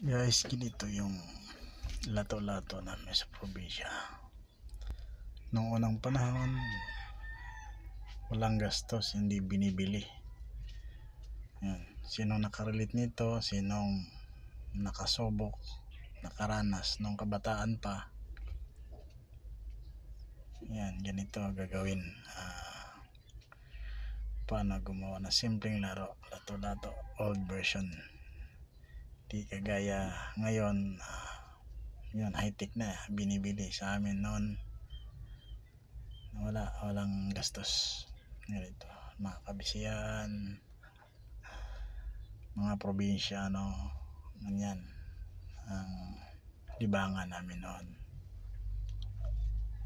Guys, ganito yung lato-lato namin sa probinsya. Noong unang panahon, walang gastos, hindi binibili. Yan. Sinong nakarelate nito, sinong nakasubok, nakaranas nung kabataan pa, yan, ganito gagawin. Paano gumawa ng simpleng laro, lato-lato, old version. Di kagaya ngayon, yun, high-tech na, binibili. Sa amin noon, walang gastos. Ganito, mga kabisihan, mga probinsyano, ganyan ang libangan namin noon.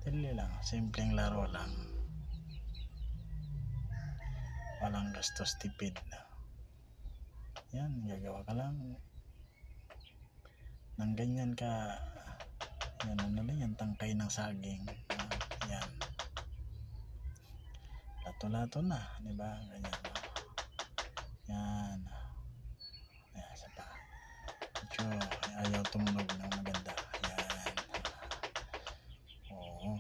Dali lang, simpleng laro lang, walang gastos, tipid. Yan, gagawa ka lang ng ganyan ka, yan, ano lang yan, tangkay ng saging, yan, lato-lato na, diba? Ganyan, yan, yan, isa pa, medyo ayaw tumunog ng maganda, yan, oo.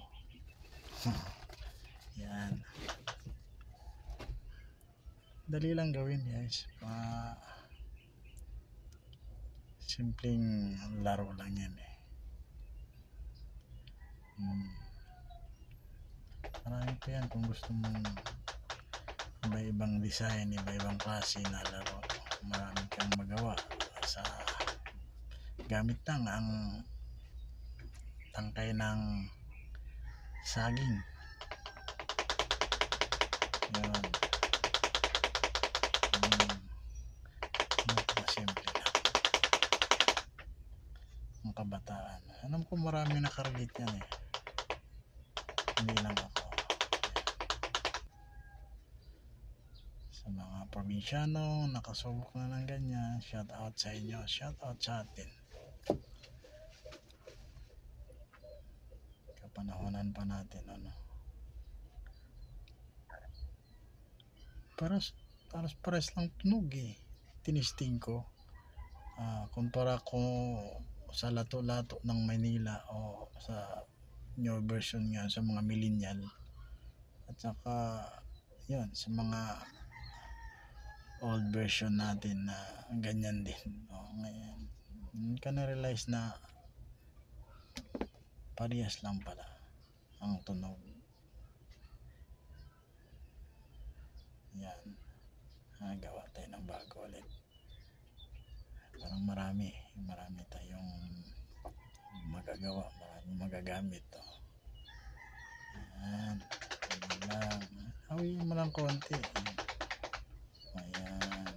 Yan, dali lang gawin guys, simpleng laro lang yan eh. Marami pa yan kung gusto mong iba-ibang design, iba-ibang klase na laro. Marami kang magawa sa gamit lang ang tangkay ng saging. Yan. Simple lang. Ang kabataan. Alam ko marami nakarelate yan eh. Hindi lang ako. Sa mga probinsyano nakasubok na ng ganyan, shout out sa inyo, shout out sa atin. Kapanahonan pa natin, ano, pares lang tunog eh. Tinisting ko, kumpara ko sa lato-lato ng Manila o sa new version nga sa mga millennial, at saka yun sa mga old version natin na ganyan din. Ngayon ka na realize na parehas lang pala ang tunog. Yan, gawa tayo ng bago ulit. Parang marami tayong magagawa, maraming magagamit. Yan, lang hawiin mo lang konti. Ayan.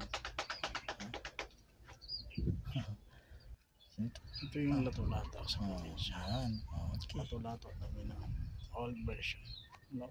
Ito yung lato-lato sa probinsya. Okay. Lato-lato namin ang old version, no?